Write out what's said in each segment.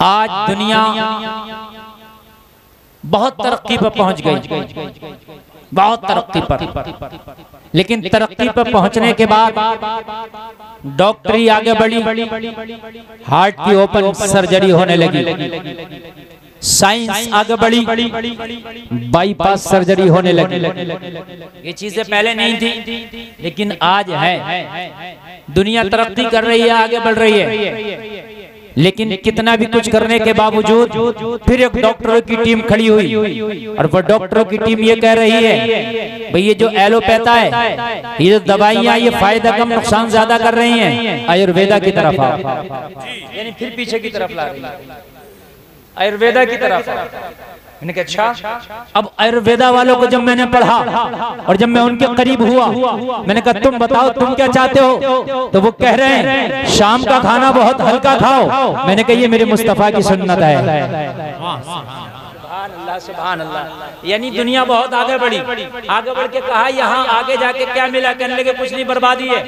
आज दुनिया बहुत तरक्की पर पहुंच गई, बहुत तरक्की पर, लेकिन तरक्की पर पहुंचने के बाद डॉक्टरी आगे बढ़ी, हार्ट की ओपन सर्जरी होने लगी, साइंस आगे बढ़ी, बाईपास सर्जरी होने लगी। ये चीजें पहले नहीं थी, लेकिन आज है। दुनिया तरक्की कर रही है, आगे बढ़ रही है, लेकिन कितना भी कुछ करने के बावजूद फिर एक डॉक्टरों की टीम खड़ी हुई, और वो डॉक्टरों की टीम ये कह रही है भाई ये जो एलोपैथा है, ये जो दवाइयां, ये फायदा कम नुकसान ज्यादा कर रही हैं, आयुर्वेदा की तरफ आओ। यानी फिर पीछे की तरफ ला रही है, आयुर्वेदा की तरफ। मैंने कहा अच्छा। अब आयुर्वेदा वालों को जब मैंने पढ़ा और जब मैं उनके करीब हुआ, मैंने कहा तुम बताओ तुम क्या चाहते हो? तो वो कह रहे हैं शाम का खाना बहुत हल्का खाओ। मैंने कहा ये मेरे मुस्तफा की सुन्नत है। सुभान अल्लाह। यानी दुनिया बहुत आगे बढ़ी, आगे बढ़ के कहा यहाँ आगे जाके क्या मिला? कहने लगे कुछ नहीं, बर्बादी है,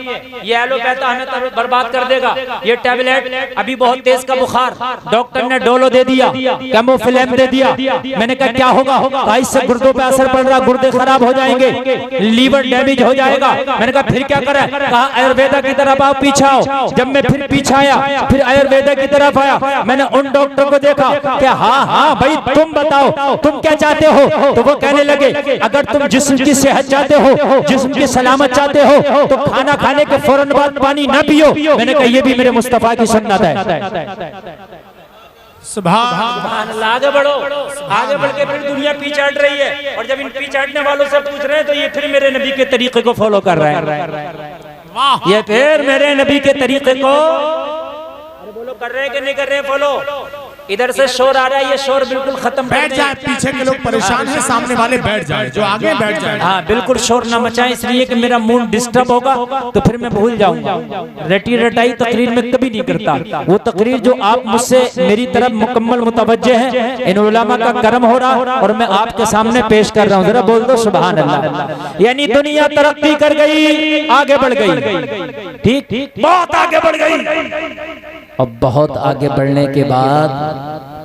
ये एलोपैथा हमें बर्बाद कर देगा, ये टैबलेट, अभी बहुत तेज का बुखार, डॉक्टर ने डोलो दे दिया, कैमोफिलेम दे दिया। मैंने कहा क्या होगा? कहा इससे गुर्दों पे असर पड़ रहा, गुर्दे खराब हो जाएंगे, लीवर डैमेज हो जाएगा। मैंने कहा फिर क्या करें? कहा आयुर्वेदा की तरफ आओ, पीछे आओ। जब मैं फिर पीछे आया, फिर आयुर्वेदा की तरफ आया, मैंने उन डॉक्टर को देखा कि हाँ भाई तुम बताओ तुम क्या चाहते हो? तो वो कहने लगे अगर तुम जिस्म की सेहत चाहते हो, जिस्म की सलामत चाहते हो, तो खाना खाने के फौरन बाद पानी न पियो। मैंने कहा ये भी मेरे मुस्तफा की सुन्नत है। सुभान अल्लाह। आगे बढ़ो, आगे बढ़ के फिर दुनिया पीछे हट रही है, और जब इन पीछे हटने वालों से पूछ रहे हैं तो ये फिर मेरे नबी के तरीके को फॉलो कर रहे हैं। ये फिर मेरे नबी के तरीके को बोलो कर रहे हैं कि नहीं कर रहे हैं फॉलो? इधर से शोर आ रहा है, ये शोर बिल्कुल खत्म बैठ जाए, पीछे के लोग परेशान हैं, सामने वाले बैठ जाए, जो आगे बैठ जाए। हाँ बिल्कुल शोर न मचाएं, इसलिए कि मेरा मूड डिस्टर्ब होगा तो फिर मैं भूल जाऊंगा। रटी रटाई तकरीर में कभी नहीं करता। वो तकरीर जो आप मुझसे मेरी तरफ मुकम्मल मुतवज्जे हैं, इन उलमा का करम हो रहा और मैं आपके सामने पेश कर रहा हूँ। जरा बोल दो सुभान अल्लाह। यानी दुनिया तरक्की कर गई, आगे बढ़ गई, ठीक ठीक, बहुत आगे बढ़ गई। अब बहुत आगे बढ़ने के बाद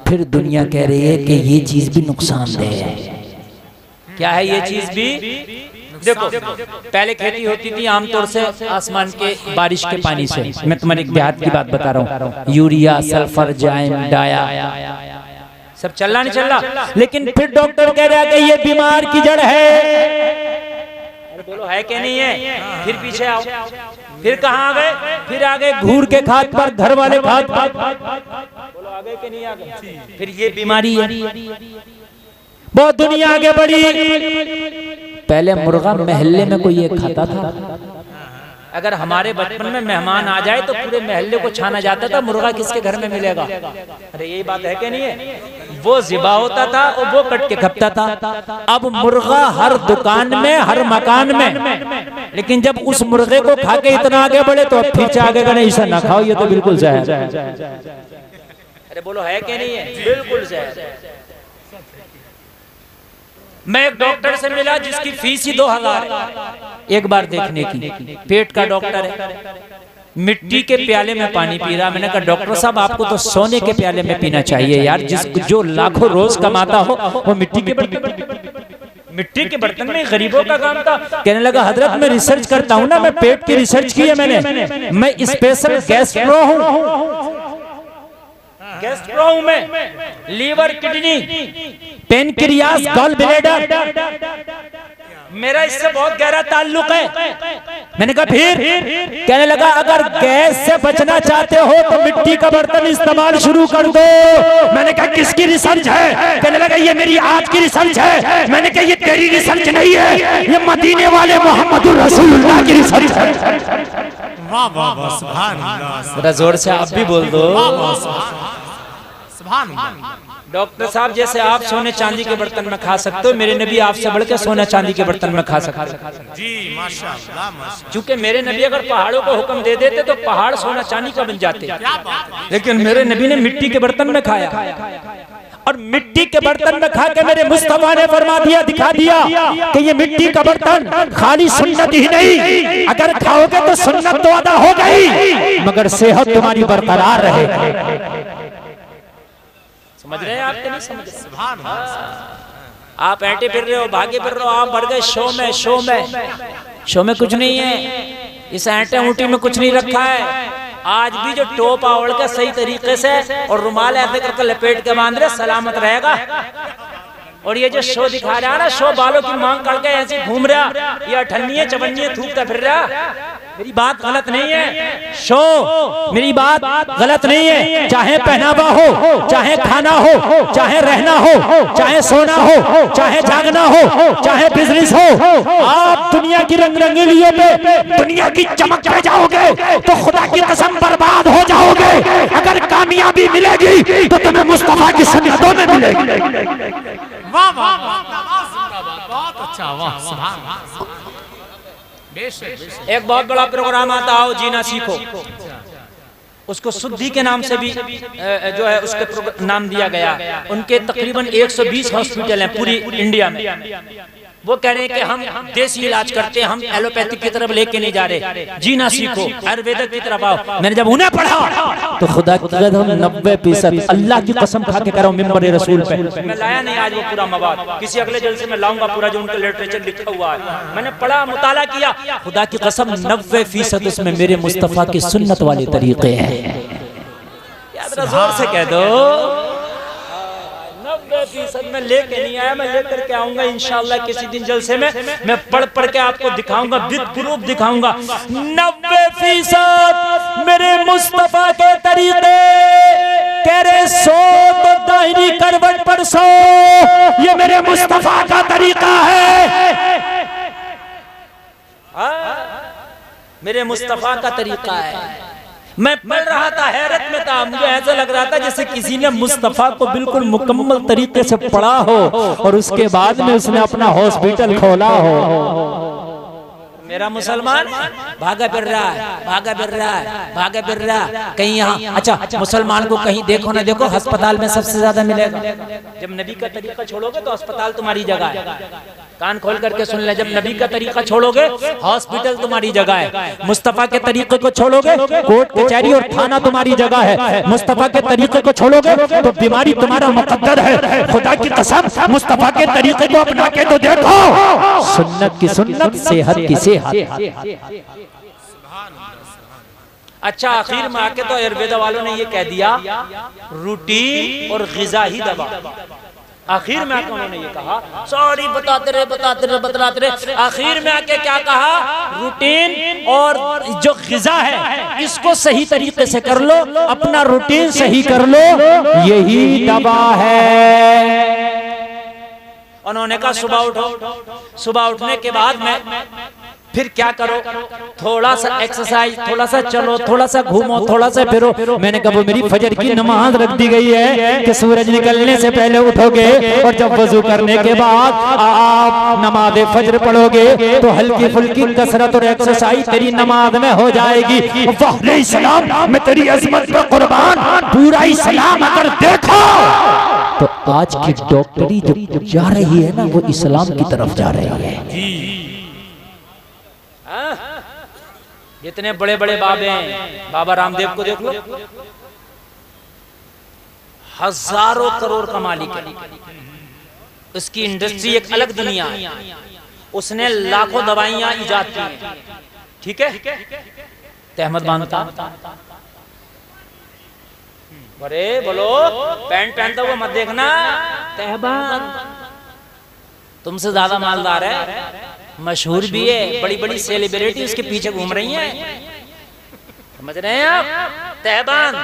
फिर दुनिया कह रही है कि ये चीज भी नुकसानदेह है। क्या है ये चीज भी? देखो पहले खेती होती थी आमतौर से आसमान के बारिश के पानी से। मैं तुम्हारे एक देहात की बात बता रहा हूँ, यूरिया, सल्फर, जाइम, डाया, सब चल रहा नहीं चल रहा। लेकिन फिर डॉक्टर कह रहा है कि ये बीमार की जड़ है। बोलो है कि नहीं है? फिर पीछे आओ, फिर कहाँ आ गए? फिर आ गए घूर के खाद पर, घर वाले खाद। बोलो आ गए कि नहीं आ गए? फिर ये बीमारी है। बहुत दुनिया आगे बढ़ी। पहले मुर्गा महल्ले में कोई एक खाता था। अगर हमारे बचपन में मेहमान आ जाए तो पूरे महल्ले को छाना जाता था, मुर्गा किसके घर में मिलेगा? अरे यही बात है कि नहीं है? वो ज़िबा होता था और वो कट के खपता था। अब मुर्गा हर दुकान में, हर मकान में। लेकिन जब उस मुर्गे को खा के इतना आगे बढ़े तो अब फिर आगे का नहीं, ऐसा ना खाओ, ये तो बिल्कुल जहर है। अरे बोलो है कि नहीं है? बिल्कुल जहर। मैं एक डॉक्टर से मिला जिसकी फीस ही 2000 है एक बार देखने की। पेट का डॉक्टर है, मिट्टी के प्याले में पानी पी रहा। मैंने कहा डॉक्टर साहब आपको तो सोने के प्याले में पीना चाहिए यार, जो लाखों रोज कमाता हो वो मिट्टी के बर्तन में गरीबों का काम था। कहने लगा हजरत मैं रिसर्च करता हूँ ना, मैं पेट की रिसर्च की है मैंने, मैं स्पेशल गैस्ट्रो हूँ। गैस्ट्रो हूं मैं, liver, kidney, pancreas, gall bladder, मेरा इससे बहुत गहरा ताल्लुक है। मैंने कहा फिर? कहने लगा अगर गैस से बचना चाहते हो तो मिट्टी का बर्तन इस्तेमाल शुरू कर दो। मैंने कहा किसकी रिसर्च है? कहने लगा ये मेरी आज की रिसर्च है। मैंने कहा ये तेरी रिसर्च नहीं है, ये मदीने वाले मोहम्मदुर रसूलुल्लाह की रिसर्च है। वाह वाह वाह, सुभान अल्लाह। जरा जोर से आप भी बोल दो। डॉक्टर साहब जैसे आप सोने चांदी के बर्तन में खा सकते हो, मेरे नबी आपसे बढ़ के सोना चांदी के बर्तन में खा सकते हो। जी माशाअल्लाह। क्योंकि मेरे नबी अगर पहाड़ों को हुक्म दे देते तो पहाड़ सोना चांदी का बन जाते, लेकिन मेरे नबी ने मिट्टी के बर्तन में खाया, और मिट्टी के बर्तन में खा के मेरे मुस्तफा ने फरमा दिया, दिखा दिया कि ये मिट्टी का बर्तन खाली सुन्नत ही नहीं, अगर खाओगे तो सुन्नत तो अदा हो गई मगर सेहत तुम्हारी बरकरार रहे। समझ रहे हैं आप कि नहीं समझ रहे? आप ऐंटे फिर रहे हो, भागे फिर रहे हो, आप बढ़ गए शो में। शो में कुछ नहीं है, इस ऐंटे ऊँटी में कुछ नहीं रखा है। आज भी जो टोप आवड़ के सही तरीके से और रुमाल ऐसे करके लपेट के बांध रहे, सलामत रहेगा। और ये जो शो दिखा रहा है ना, शो बालों की मांग करके ऐसे घूम रहा, ये अठन्नी चवन्नी थूकता फिर रहा। मेरी बात गलत नहीं है, शो मेरी बात गलत नहीं है। चाहे पहनावा हो, चाहे खाना हो, चाहे रहना हो, चाहे सोना हो, चाहे जागना हो, चाहे बिजनेस हो, आप दुनिया की रंग रंगीलियों पे, दुनिया की चमक पे जाओगे तो खुदा की कसम बर्बाद हो जाओगे। अगर कामयाबी मिलेगी तो तुम्हें मुस्तफा की सुन्नतों में मिलेगी। वाह वाह बहुत अच्छा, वाह सुभान अल्लाह। एक बहुत बड़ा प्रोग्राम आता हो, जीना सीखो, उसको शुद्धि के नाम से भी जो है उसके नाम दिया गया। उनके तकरीबन 120 हॉस्पिटल हैं पूरी इंडिया में। वो कह रहे हैं कि हम देसी इलाज करते हैं, हम एलोपैथिक की तरफ लेके नहीं जा रहे, जीना सीखो, आयुर्वेदिक की तरफ आओ। मैंने जब उन्हें पढ़ा तो खुदा की कसम 90% अल्लाह की कसम खा के कह रहा हूं मिंबर रसूल पे, मैं लाया नहीं आज वो पूरा मवाद, किसी अगले जलसे में लाऊंगा पूरा जो उनका लिटरेचर लिखा हुआ है। मैंने पढ़ा, मुताला किया, खुदा की कसम 90% उसमें मेरे मुस्तफा की सुन्नत वाले तरीके हैं। याद जोर से कह दो, 90% में लेके नहीं आया, मैं लेकर के आऊंगा इंशाअल्लाह किसी दिन जलसे में। मैं पढ़ के आपको दिखाऊंगा, विद प्रूफ दिखाऊंगा। 90% मेरे मुस्तफा के तरीके, कह रहे सो तो दाहिनी करवट पर सो, ये मेरे मुस्तफा का तरीका है। मेरे मुस्तफा का तरीका है। मैं पढ़ रहा था, हैरत में था, मुझे ऐसा लग रहा था जैसे किसी ने मुस्तफा को बिल्कुल मुकम्मल तरीके से पढ़ा हो और उसके बाद में उसने अपना हॉस्पिटल खोला हो। मेरा मुसलमान भागा फिर रहा है, भागा फिर रहा है, भागा फिर रहा है कहीं यहाँ। अच्छा, मुसलमान को कहीं देखो ना देखो, अस्पताल में सबसे ज्यादा मिलेगा। जब नबी का तरीका छोड़ोगे तो अस्पताल तुम्हारी जगह है। कान खोल करके सुन ले, जब नबी का तरीका छोड़ोगे हॉस्पिटल तुम्हारी जगह है। मुस्तफा के तरीके को छोड़ोगे कोर्ट कचहरी और थाना तुम्हारी जगह है। मुस्तफा के तरीके को छोड़ोगे तो बीमारी तुम्हारा मुकद्दर है। खुदा की कसम, मुस्तफा के तरीके को अपना के तो देखो, सुन्नत की सुन्नत, सेहत की सेहत। अच्छा, आखिर में आके तो आयुर्वेद वालों ने ये कह दिया रूटीन और ग़िज़ा ही दवा। आखिर में आके उन्होंने ये कहा, सॉरी बताते रहे। आखिर में आके क्या कहा, रूटीन और जो ग़िज़ा है इसको सही तरीके से कर लो, अपना रूटीन सही कर लो, यही दवा है। उन्होंने कहा सुबह उठो, सुबह उठने के बाद में फिर क्या करो, थोड़ा सा एक्सरसाइज, थोड़ा सा चलो, थोड़ा सा घूमो, थोड़ा सा फिरो। मैंने कहा वो मेरी फजर की नमाज रख दी गई है कि सूरज निकलने से पहले उठोगे और जब वजू करने के बाद आप नमाज फजर पढ़ोगे तो हल्की फुल्की कसरत और एक्सरसाइज तेरी नमाज में हो जाएगी। वाह इस्लाम, मैं तेरी अज़मत पे कुर्बान, पूरा इस्लाम अगर देखो तो आज की डॉक्टरी जो जा रही है ना, वो इस्लाम की तरफ जा रही है। इतने बड़े बड़े बाबे हैं, बाबा रामदेव को देख लो, हजारों करोड़ का मालिक है, उसकी इंडस्ट्री एक अलग दुनिया है, उसने लाखों दवाइयां इजाद की हैं, ठीक है। तहमद मानता, अरे बोलो, पैंट पहनता हुआ मत देखना, तहबान तुमसे ज्यादा मालदार है, मशहूर भी है, बड़ी बड़ी सेलिब्रिटी उसके पीछे घूम रही हैं, समझ रहे हैं आप। तहबान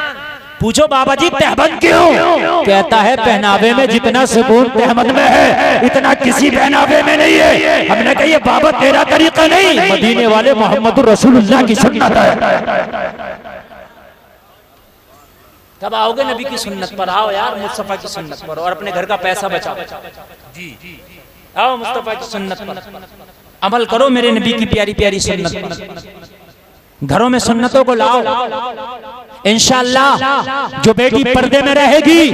पूछो बाबा जी तहबंद क्यों? कहता है पहनावे में जितना सुकून तहमद में है इतना किसी पहनावे में नहीं है। हमने कहा ये बाबा तेरा तरीका नहीं, मदीने वाले मोहम्मद रसूलुल्लाह की सुन्नत है। कब आओगे नबी की सुन्नत पर? आओ यार, मुस्तफा की सुन्नत पर, और अपने घर का पैसा बचाओ। आओ मुस्तफा की सुन्नत पर अमल करो, मेरे नबी की प्यारी प्यारी सुन्नत पर। घरों में सुन्नतों को लाओ, इंशाअल्लाह जो बेटी पर्दे में रहेगी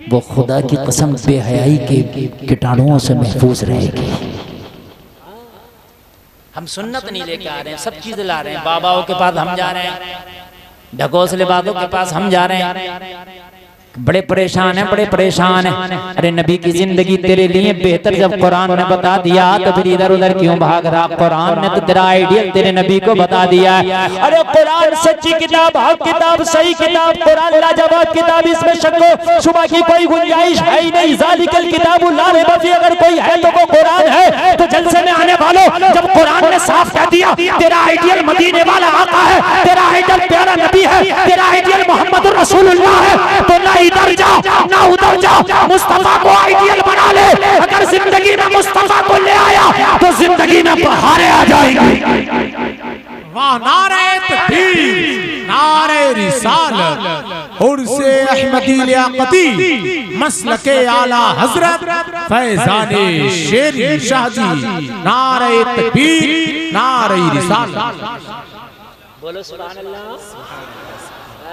वो खुदा की कसम बेहयाई के कीटाणुओं से महफूज रहेगी। हम सुन्नत नहीं लेके आ रहे हैं, सब चीजें ला रहे हैं। बाबाओं के पास हम जा रहे हैं, ढकोसले बाबों के पास हम जा रहे हैं, बड़े परेशान है, बड़े परेशान है। अरे नबी की जिंदगी तेरे लिए बेहतर जब कुरान ने बता दिया तो फिर इधर उधर क्यों भाग रहा? कुरान ने तो तेरा आइडियल तेरे नबी को बता दिया है। अरे कुरान सच्ची किताब, हक किताब, सही किताब, कुरान लाजवाब किताब, इसमें शक शुबा की कोई गुंजाइश है ही नहीं। ज़ालिकल किताबु ला रैब फीह, अगर कोई है तो वो कुरान है। तो जलसे में आने वालों, जब कुरान ने साफ कह दिया तेरा आइडियल मदीने वाला आका है, तेरा आइडियल प्यारा नबी है, तेरा आइडियल मोहम्मद रसूलुल्लाह है, तो ना इधर जाओ ना उधर जाओ, मुस्तफा को आइडियल बना ले। अगर जिंदगी में मुस्तफा को ले आया तो जिंदगी में बहारें आ जाएंगी। वाह, नारे तकबीर, नारे रिसालत, उर्से अहमदी लियाकती, मसलके आला हजरत फैजाने शेरी शाहजी, नारे तकबीर, नारे रिसालत। बोलो सुभान अल्लाह।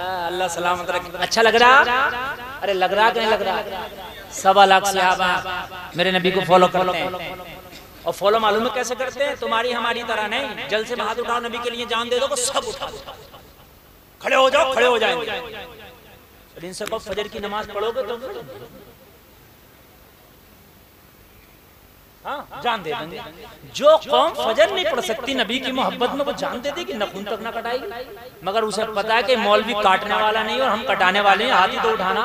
अल्लाह सलामत रखे। अच्छा लग रहा? अरे लग रहा कि नहीं लग रहा? 1.25 लाख सहाबा मेरे नबी को फॉलो करते हैं। और फॉलो मालूम है कैसे करते हैं? तुम्हारी हमारी तरह नहीं, जल से हाथ उठाओ नबी के लिए जान दे दो तो सब उठाओ, खड़े हो जाओ, खड़े हो जाएंगे। इनसे कब फजर की नमाज पढ़ोगे तो हाँ जान दे देंगे। जो कौम फजर नहीं पढ़ सकती नबी की मोहब्बत में, वो जान दे देगी, नखून तक ना कटाएगी। मगर उसे पता है कि मौलवी काटने वाला नहीं और हम कटाने वाले हैं, हाथ ही तो उठाना,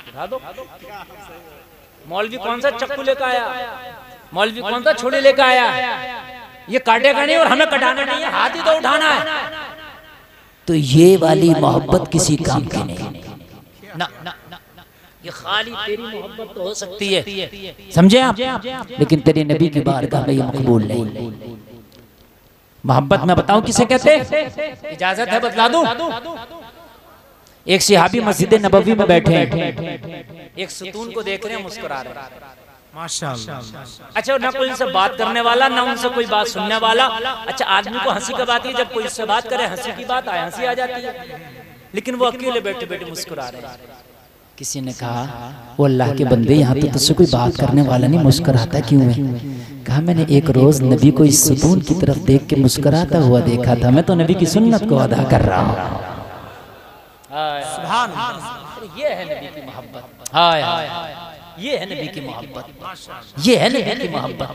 उठा दो। मौलवी कौन सा चक्कू लेकर आया, मौलवी कौन सा छुरी लेकर आया? ये काटेगा नहीं और हमें कटाना नहीं है, हाथ ही तो उठाना है। तो ये वाली मोहब्बत किसी काम की नहीं ना, ये खाली तेरी मोहब्बत तो हो सकती है, समझे आप, लेकिन तेरे नबी की बारगाह में ये मकबूल नहीं। मोहब्बत में बताऊं किसे कहते? इजाजत है बतला दूं? एक सहाबी मस्जिद नबवी में बैठे हैं, एक सुतून को देख रहे हैं, मुस्कुरा रहे हैं, माशाअल्लाह। अच्छा, ना कोई उनसे बात करने वाला, ना उनसे कोई बात सुनने वाला। अच्छा, आदमी को हंसी का बात है, जब कोई इससे बात करे हंसी की बात आए, हंसी आ जाती है, लेकिन वो अकेले बैठे बैठे मुस्कुरा रहे हैं। किसी ने कहा, वो अल्लाह के बंदे, यहाँ तो तुझसे कोई बात करने वाला नहीं, मुस्कुराता क्यों है? कहा, मैंने एक रोज नबी को इस सुकून की तरफ देख के मुस्कुराता हुआ देखा था, मैं तो नबी की सुन्नत को अदा कर रहा हूँ। सुभान अल्लाह, ये है नबी की मोहब्बत। हाय हाय, ये है नबी की मोहब्बत, ये है नबी की मोहब्बत।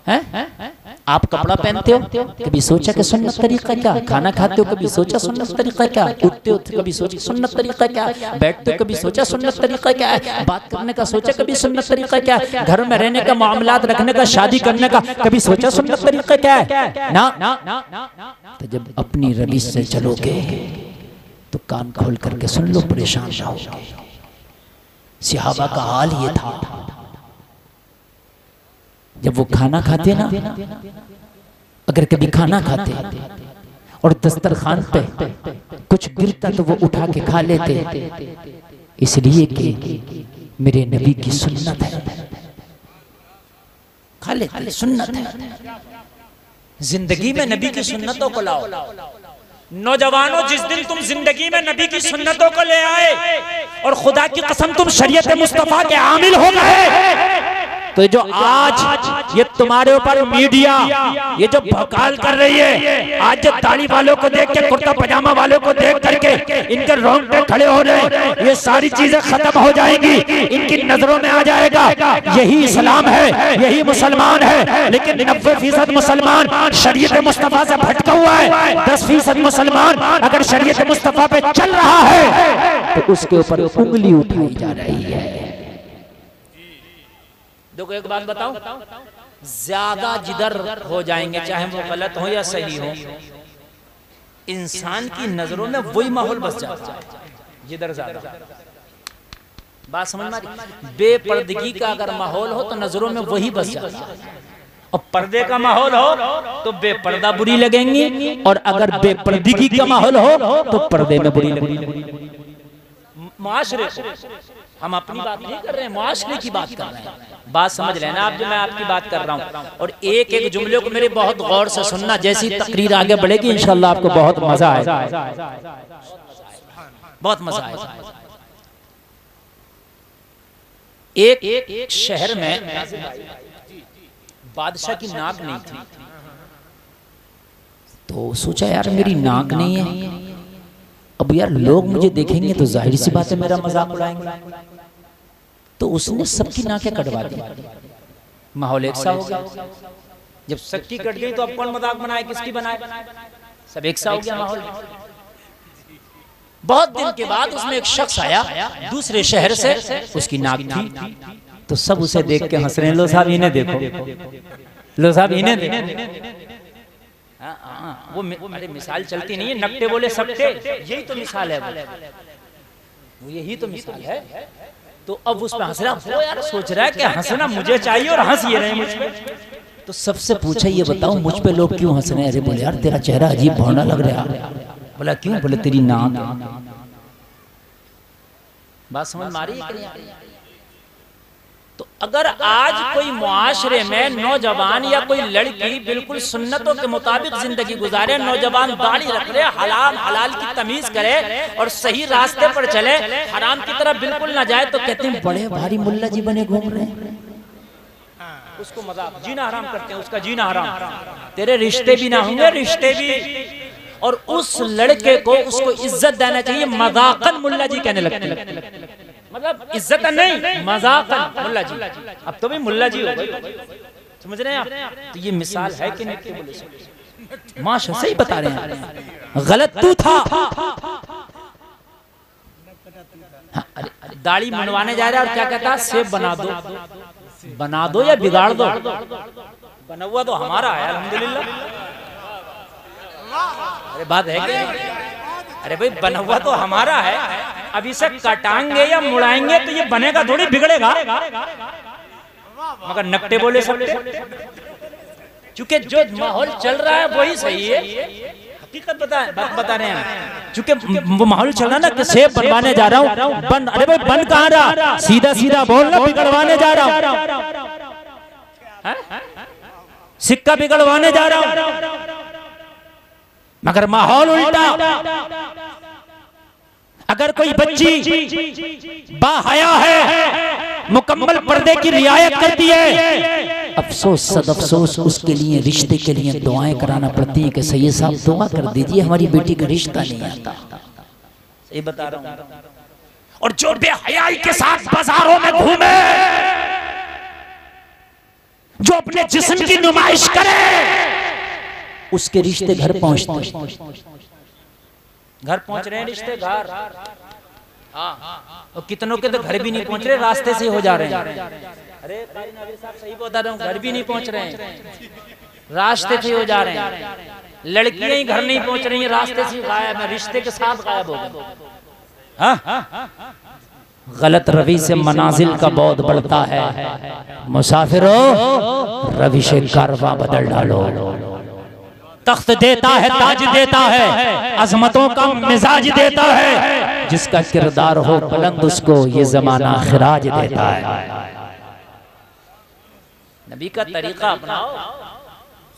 हैं? आप कपड़ा पहनते हो, कभी सोचा कि सुन्नत तरीका क्या? खाना खाते हो, कभी सोचा सुन्नत तरीका क्या? उठते हो, कभी सोचा सुन्नत तरीका क्या? बैठते हो, कभी सोचा सुन्नत तरीका क्या है? बात करने का सोचा कभी सुन्नत तरीका क्या है? घर में रहने का, मामलात रखने का, शादी करने का कभी सोचा सुन्नत तरीका क्या है? ना। तो जब अपनी रविश से चलोगे तो कान खोल करके सुन लो, परेशान ना होगे। सहाबा का हाल ये था, जब वो खाना खाते ना, अगर कभी खाना खाते और दस्तरखान पे कुछ गिरता तो वो उठा के खा लेते, इसलिए कि मेरे नबी की सुन्नत है, खा लेते, सुन्नत है। जिंदगी में नबी की सुन्नतों को लाओ। नौजवानों, जिस दिन तुम जिंदगी में नबी की सुन्नतों को ले आए और खुदा की कसम तुम शरीयत मुस्तफा के आमिल हो गए, तो जो आज ये तुम्हारे ऊपर मीडिया ये जो भकाल कर रही है, आज जो ताली वालों को देख के, कुर्ता पजामा वालों को देख करके इनके रोंगटे खड़े हो रहे, ये सारी चीजें खत्म हो जाएंगी। इनकी नजरों में आ जाएगा यही इस्लाम है, यही मुसलमान है। लेकिन 90% मुसलमान शरीयत मुस्तफा से भटका हुआ है। 10% मुसलमान अगर शरीयत मुस्तफा पे चल रहा है तो उसके ऊपर उंगली उठाई जा रही है। देखो, एक बात बताऊं, ज्यादा जिधर हो जाएंगे, चाहे वो गलत हो या सही हो, इंसान की नजरों में वही माहौल बस जाता है जिधर ज्यादा। बात समझ में आ रही? बेपर्दगी का अगर माहौल हो तो नजरों में वही बस जाता है, और पर्दे का माहौल हो तो बेपर्दा बुरी लगेंगी, और अगर बेपर्दगी का माहौल हो तो पर्दे में बुरी लगेंगी। माशरे, हम अपनी बात नहीं कर रहे हैं, माशरे की बात कर रहे हैं। बात समझ लेना आप, जो मैं आपकी बात कर रहा हूँ। और एक एक जुमले को मेरे बहुत गौर से सुनना, जैसी तकरीर आगे बढ़ेगी इंशाल्लाह आपको बहुत मजा आएगा, बहुत मजा आएगा। एक शहर में बादशाह की नाक नहीं थी, तो सोचा यार मेरी नाक नहीं है, अब यार लोग मुझे देखेंगे तो जाहिर सी बात है मेरा मजाक उड़ाएंगे, तो उसने सबकी नाकें कटवा दी, माहौल एक सा हो गया। जब सबकी कट गई तो अब कौन मजाक बनाए, किसकी बनाए, सब एक सा हो गया माहौल। बहुत दिन के बाद उसमें एक शख्स आया दूसरे शहर से, उसकी नाक थी, तो सब उसे देख के हंस रहे हैं, लो साहब इन्हें देखो, लो साहब इन्हें देखो। वो अरे मिसाल चलती नहीं है, नकटे बोले सबटे, यही तो मिसाल है, वो यही तो मिसाल है। तो अब उस पर हंस रहा, वो यार सोच रहा है कि हंसना मुझे चाहिए और हंस ये रहे मुझ पे। तो सबसे पूछा ये बताओ मुझ पे लोग क्यों हंस रहे हैं? अरे बोले यार तेरा चेहरा अजीब भौना लग रहा है। बोला क्यों? बोले तेरी नाक। बात समझ मारी? तो अगर आज कोई मुआशरे में नौजवान या कोई लड़की बिल्कुल सुन्नतों के मुताबिक जिंदगी गुजारे, नौजवान दाढ़ी रख रहे, हलाल हलाल की तमीज करे और सही रास्ते पर चले, हराम की तरफ बिल्कुल ना जाए, तो कहते हैं बड़े भारी मुल्ला जी बने घूम रहे हैं। उसको मजाक, जीना हराम करते हैं, उसका जीना हराम, तेरे रिश्ते भी ना होंगे, रिश्ते भी। और उस लड़के को उसको इज्जत देना चाहिए, मजाकन मुल्ला जी कहने लगते हैं, मतलब इज्जत नहीं, मजाकन मुल्ला जी। अब तो भी मुल्ला जी हो गए, समझ रहे हैं आप? तो ये मिसाल है कि नहीं? माशा सही बता रहे हैं, गलत तू था। दाढ़ी मनवाने जा रहा है और क्या कहता है, सेब बना दो, बना दो या बिगाड़ दो, बना हुआ तो हमारा है अल्हम्दुलिल्लाह। अरे बात है कि अरे भाई बना हुआ तो हमारा है, अब इसे कटाएंगे या मुड़ाएंगे तो ये बनेगा थोड़ी, बिगड़ेगा। मगर नकटे बोले सब, क्योंकि जो माहौल चल रहा है वही सही है, हकीकत बता रहे हैं। चूंकि वो माहौल चल रहा है ना कि सेब बनवाने जा रहा हूँ, बन, अरे भाई बन कहाँ रहा, सीधा सीधा बोलना, बिगड़वाने जा रहा हूँ, सिक्का बिगड़वाने जा रहा हूँ, मगर माहौल उल्टा। अगर कोई बच्ची बाहया है, मुकम्मल पर्दे की रियायत करती है, अफसोस सद अफसोस उसके लिए रिश्ते के लिए दुआएं कराना पड़ती है कि सैयद साहब दुआ कर दीजिए, हमारी बेटी का रिश्ता नहीं आता। ये बता रहा हूं। और जो बेहयाई के साथ बाजारों में घूमे, जो अपने जिस्म की नुमाइश करे, उसके रिश्ते घर पहुंचते, घर पहुंच रहे हैं रिश्ते, घर। और कितनों के तो घर भी नहीं पहुंच रहे, रास्ते से हो जा रहे हैं। अरे साहब सही बता रहा हूँ, घर भी नहीं पहुंच रहे हैं, रास्ते से हो जा रहे हैं। लड़कियां ही घर नहीं पहुंच रही हैं, रास्ते से गायब है, रिश्ते के साथ गायब हो गए। गलत रवि से मनाजिल का बहुत बढ़ता है, मुसाफिरों रवि से कारवां बदल डालो। तख्त देता है, ताज देता है, अजमतों का मिजाज देता है, जिसका किरदार हो बुलंद उसको ये जमाना खिराज देता है। नबी का तरीका अपनाओ,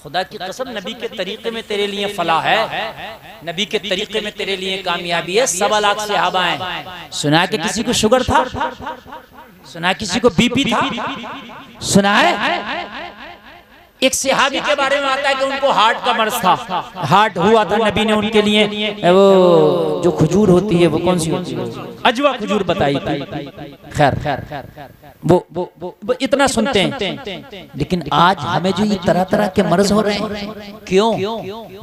खुदा की कसम नबी के तरीके में तेरे लिए फलाह है, नबी के तरीके में तेरे लिए कामयाबी है। 1.25 लाख सहाबा हैं। सुना कि किसी को शुगर था, सुना किसी को बीपी था, सुना है एक सहाबी के बारे में आता है कि उनको हार्ट का मर्ज था, हार्ट हुआ था, नबी ने उनके लिए वो जो खजूर होती है, वो कौन सी होती है, अजवा खजूर बताई थी। खैर वो इतना सुनते हैं, लेकिन आज हमें जो ये तरह तरह के मर्ज हो रहे हैं, क्यों?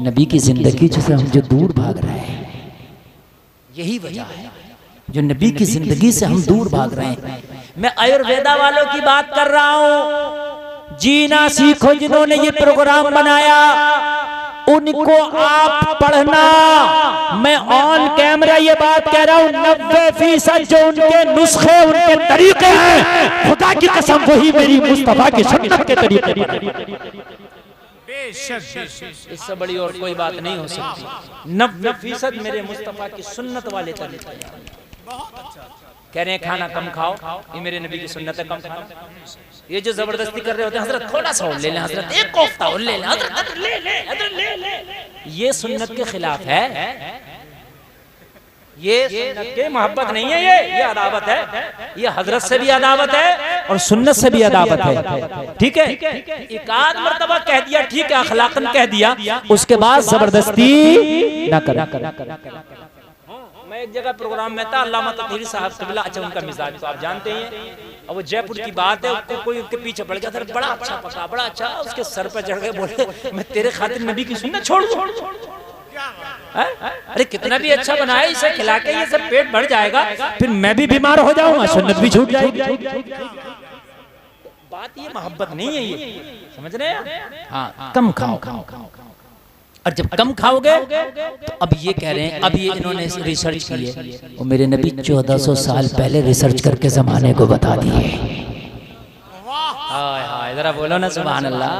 नबी की जिंदगी से हम जो दूर भाग रहे हैं, यही वजह है, जो नबी की जिंदगी से हम दूर भाग रहे हैं। मैं आयुर्वेदा वालों की बात कर रहा हूँ, जीना सीखो, जिन्होंने ये प्रोग्राम बनाया उनको आप पढ़ना। मैं ऑन कैमरा ये बात कह रहा हूँ, 90% जो उनके नुस्खे, उनके तरीके हैं, खुदा की कसम वही मेरी मुस्तफा की सुन्नत के तरीके। इससे बड़ी और कोई बात नहीं हो सकती। 90% मेरे मुस्तफा की सुन्नत वाले तरीके। कह रहे हैं खाना कम खाओ, ये मेरे नबी की सुन्नत है, कम खाओ। ये जो जबरदस्ती कर रहे होते हैं, हजरत थोड़ा सा और ले लें, हजरत एक कोफ्ता और ले लें, हजरत ले, ये सुन्नत के खिलाफ है, ये सुन्नत की मोहब्बत नहीं है, ये अदावत है, ये हजरत से भी अदावत है और सुन्नत से भी अदावत है। ठीक है, एक आध मर्तबा कह दिया, ठीक है, अखलाकन कह दिया, उसके बाद जबरदस्ती ना कर। एक जगह प्रोग्राम में था, अल्लामा तकदीरी साहब कबिला, अच्छा उनका मिजाज तो आप जानते ही हैं, अब वो जयपुर की बात है, उसको कोई उनके पीछे पड़ गया था, बड़ा अच्छा पका, बड़ा अच्छा, उसके सर पर चढ़ गए, बोले मैं तेरे खातिर नबी की सुन्नत छोड़ दूं। अरे कितना भी अच्छा बनाए, इसे खिला के ये सब पेट भर जाएगा, फिर मैं भी बीमार हो जाऊंगा, सुन्नत भी छूट जाएगी। बात ये मोहब्बत नहीं है, ये समझ रहे हैं? हाँ, कम खाओ, और जब कम खाओगे तो अब ये कह रहे हैं, अब ये इन्होंने रिसर्च की है, वो मेरे नबी 1400 साल पहले रिसर्च करके जमाने को बता दिए। हाय हाय, जरा बोलो ना सुभान अल्लाह।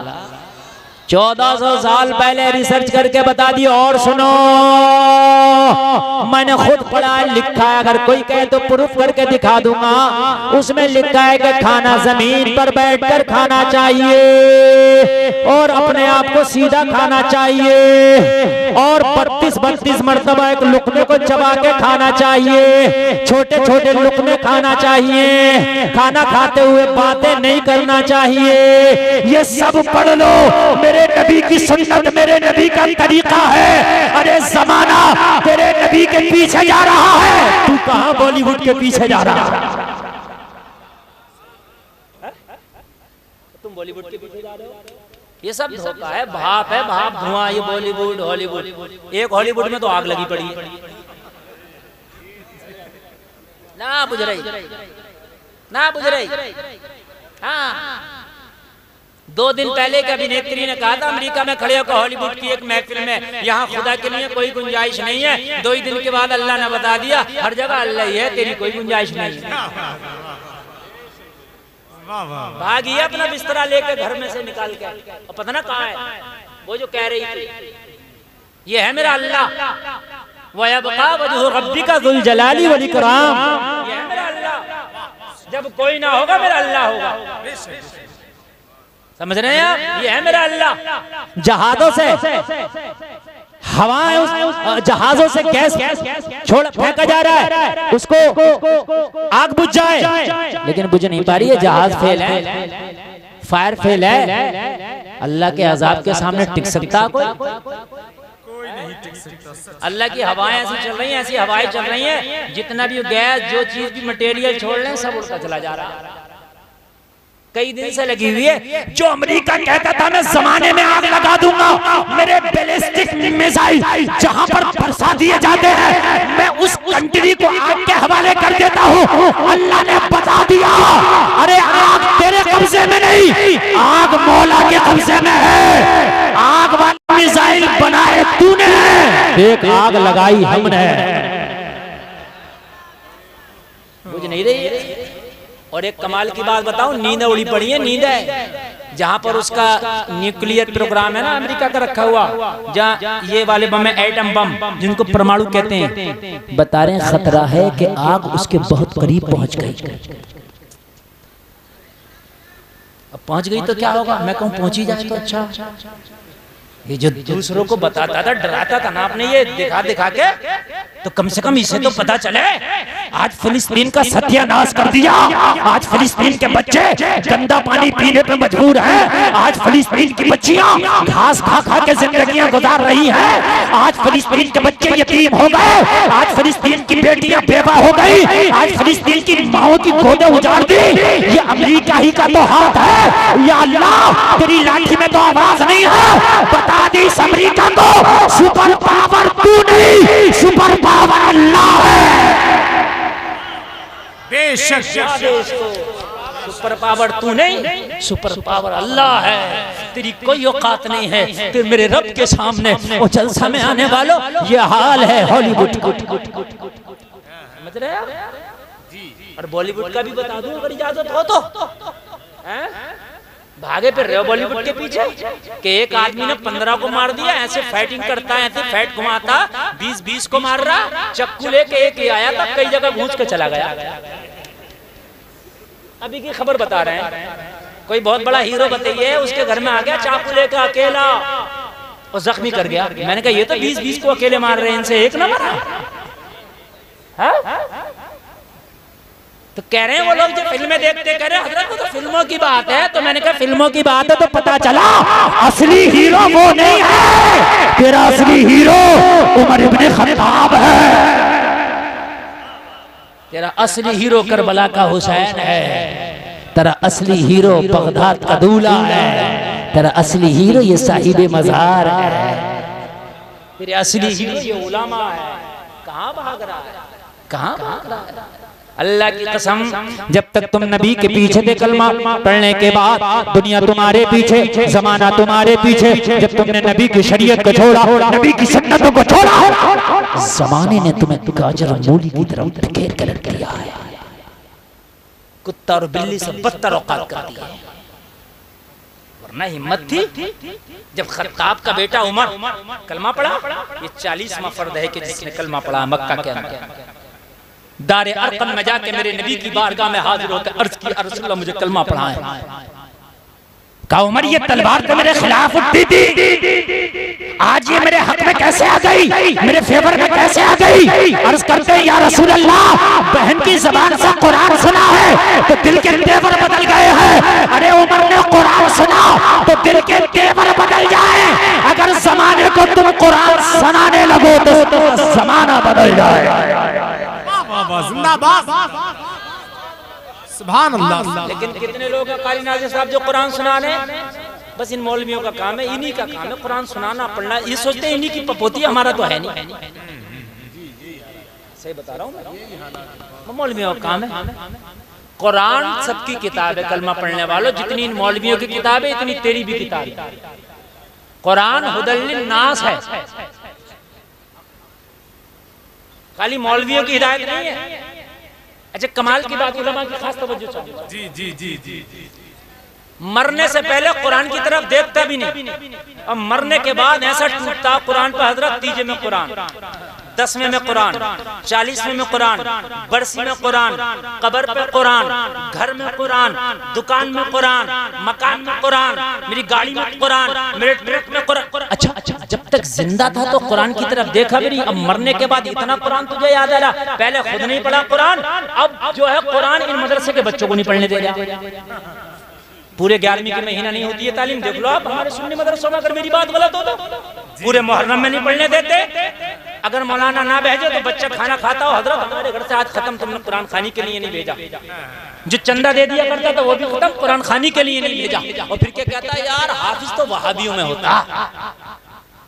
1400 साल पहले रिसर्च करके बता दिए। और सुनो, मैंने खुद पढ़ा लिखा है, अगर कोई कहे तो प्रूफ करके दिखा दूंगा। उसमें लिखा है कि खाना जमीन पर बैठकर खाना चाहिए और अपने आप को सीधा खाना चाहिए और 32 मरतबा एक लुकमे को चबा के खाना चाहिए, छोटे छोटे लुकमे खाना चाहिए, खाना खाते हुए बातें नहीं करना चाहिए। ये सब पढ़ लो, मेरे नबी की सुन्नत, मेरे नबी का तरीका है। अरे जमाना तेरे नबी के पीछे जा रहा है, तू कहां बॉलीवुड के पीछे जा रहा है? तुम बॉलीवुड के पीछे जा रहे हो? ये सब धोखा है, भाप है, भाप धुआं। ये बॉलीवुड हॉलीवुड, एक हॉलीवुड में तो आग लगी पड़ी है ना, बुझ रही ना, बुझ रही। हाँ, 2 दिन पहले एक अभिनेत्री ने कहा था, अमेरिका में खड़े होकर हॉलीवुड की एक महफिल में, यहाँ खुदा के लिए कोई गुंजाइश नहीं है। 2 ही दिन के बाद अल्लाह ने बता दिया, हर जगह अल्लाह ही है, तेरी कोई गुंजाइश नहीं है। भागी अपना बिस्तरा लेकर घर में से निकाल के, और पता ना कहाँ है वो जो कह रही थी, ये है मेरा अल्लाह, वयबका वजहु रब्बिका ज़ुल जलाली वल इकराम, ये है मेरा अल्लाह। जब कोई ना होगा मेरा अल्लाह होगा। समझ रहे हैं आप? ये है मेरा अल्लाह। जहाजों से हवाएं, जहाजों से गैस छोड़ फेंका जा रहा है, उसको आग बुझ जाए, लेकिन बुझ नहीं पा रही है, जहाज फेल है, फायर फेल है। अल्लाह के अजाब के सामने टिक सकता कोई नहीं टिक सकता। अल्लाह की हवाएं ऐसी चल रही हैं, ऐसी हवाएं चल रही हैं, जितना भी गैस, जो चीज भी मटेरियल छोड़ रहे हैं, सब उड़ता चला जा रहा है। कई दिन से लगी हुई है। जो अमेरिका कहता था मैं जमाने में आग लगा दूंगा, मेरे बैलिस्टिक मिसाइल जहां पर बरसा दिए जाते हैं, मैं उस कंट्री को आग के हवाले कर देता हूं। अल्लाह ने बता दिया, अरे आग तेरे कब्जे में नहीं, आग मौला के कब्जे में है। आग वाला मिसाइल बनाए तूने, एक आग लगाई हमने। मुझे नहीं रही। और एक कमाल की बात बताऊं, नींद उड़ी पड़ी है, नींद है जहां पर उसका न्यूक्लियर प्रोग्राम है ना अमेरिका का रखा हुआ, जहां ये वाले बम है, एटम बम जिनको परमाणु कहते हैं, बता रहे हैं खतरा है कि आग उसके बहुत करीब पहुंच गई। अब पहुंच गई तो क्या होगा? मैं कहूं पहुंची जाए तो अच्छा। ये जो दूसरों को बताता था, डराता था ना आपने, ये दिखा दिखा के, तो कम से कम इसे तो पता चले। आज फिलिस्तीन का सत्यानाश कर दिया। आज फिलिस्तीन के बच्चे गंदा पानी पीने पे मजबूर हैं। आज फिलिस्तीन की बच्चियां घास खा खा के जिंदगियां गुजार रही हैं। आज फिलिस्तीन के बच्चे यतीम हो गए। आज फिलिस्तीन की बेटियां बेवा हो गई। आज फिलिस्तीन की माओ की गोदें उजाड़ दी। ये अमेरिका ही का तो हाथ है। या अल्लाह, तेरी लाठी में तो आवाज नहीं है। बता दी अमेरिका को, सुपर पावर तू नहीं, सुपर पावर अल्लाह है। बेशक सुपर पावर तू नहीं, सुपर पावर अल्लाह है। तेरी कोई औकात नहीं है तेरे मेरे रब के सामने। वो जलसा में आने वालों, ये हाल है हॉलीवुड का। समझ रहे हैं? और बॉलीवुड का भी बता दूं अगर इजाजत हो तो। भागे फिर रहे हो बॉलीवुड के पीछे कि एक आदमी ने 15 को मार दिया, ऐसे फाइटिंग करता है, ऐसे फैट घुमाता, 20 को मार रहा, चक्कू लेके एक ही आया था, कई जगह घूस के चला गया। अभी की खबर बता रहे हैं, कोई बहुत बड़ा हीरो बताइए, उसके घर में आ गया चाकू लेकर अकेला और जख्मी कर गया। मैंने कहा ये तो 20 को अकेले मार रहे हैं, इनसे एक ना मारा। तो कह रहे हैं वो लोग जो फिल्में देखते, कह रहे हैं हजरत वो तो फिल्मों की बात है। तो मैंने कहा फिल्मों की बात है तो पता चला असली हीरो वो नहीं है, तेरा असली हीरो उमर इब्ने खत्ताब है। तेरा असली हीरो करबला का हुसैन है, तेरा असली हीरो बगदाद का दूल्हा है, तेरा असली हीरो ये साहिब मज़ार है, तेरे असली हीरो ये उलमा है। कहाँ भाग रहा है, कहाँ भाग रहा है? अल्लाह की कसम, जब तक तुम नबी के पीछे थे कलमा पढ़ने के बाद दुनिया तुम्हारे पीछे, जमाना तुम्हारे पीछे। जब तुमने नबी की शरीयत को छोड़ा, नबी की सुन्नतों को छोड़ा, जमाने ने तुम्हें गाजर मूली की तरफ धकेल कर रख दिया है। कुत्ता और बिल्ली से बदतर औकात कर दी है। वरना हिम्मत थी जब खत्ताब का बेटा उमर कलमा पढ़ा, ये 40वां फर्द है कि जिसने कलमा पढ़ा मक्का के अंदर। दारे अरकम में जाके मेरे नबी की बारगाह में हाजिर होकर अर्ज की, रसूलल्लाह मुझे कलमा पढ़ाएं। कहा उमर ये तलवार तो मेरे खिलाफ उठती थी, आज ये मेरे हक में कैसे आ गई, मेरे फेवर में कैसे आ गई? अर्ज करते हैं या रसूल अल्लाह, बहन की जबान से कुरान सुना है तो दिल के तेवर बदल गए हैं। अरे उमर ने कुरान सुना तो दिल के तेवर बदल जाए। अगर जमाने को तुम कुरान सुनाने लगो तो जमाना बदल जाए। जिंदाबाद, सुभान अल्लाह। लेकिन कितने लोग हैं कारी नाज़िर साहब जो कुरान सुनाने, बस इन मौलवियों का काम है, इन्हीं का काम है कुरान सुनाना पढ़ना। ये सोचते हैं इन्हीं की पपोती, हमारा तो है नहीं। सही बता रहा हूँ मैं, मौलवियों का काम है। कुरान सबकी किताब है, कलमा पढ़ने वालों, जितनी इन मौलवियों की किताब है इतनी तेरी भी किताब है। कुरान हुदल लिन्नास है, खाली मौलवियों की हिदायत नहीं है। अच्छा कमाल की बात, उलमा की खास तवज्जो चाहिए। जी जी जी जी। मरने से पहले कुरान की तरफ देखता भी नहीं, और मरने के बाद ऐसा टूटता कुरान पर, हजरत तीजे में कुरान, 10वें में कुरान, 40वें में कुरान, बरसी में कुरान, कब्र पे कुरान, घर में कुरान, दुकान में कुरान, मकान में कुरान, मेरी गाड़ी में कुरान, मेरे ट्रक में कुरान। अच्छा अच्छा, जब तक जिंदा था तो कुरान की तरफ देखा भी नहीं, अब मरने के बाद इतना कुरान तुझे याद आ रहा। पहले खुद नहीं पढ़ा कुरान, अब जो है कुरान इन मदरसे के बच्चों को नहीं पढ़ने दे रहा। पूरे 11वीं की महीना नहीं होती है तालीम, देख लो आप हमारे सुन्नी मदरसों में, अगर मेरी बात गलत हो तो पूरे मुहर्रम में नहीं पढ़ने देते। अगर मौलाना ना भेजे तो बच्चा खाना खाता हो, हजरत हमारे घर से आज खत्म, तुमने कुरान खानी के लिए नहीं भेजा। जो चंदा दे दिया करता था वो भी खत्म, कुरान खानी के लिए नहीं भेजा। और फिर क्या कहता है, यार हाफिज तो वहाबियों में होता,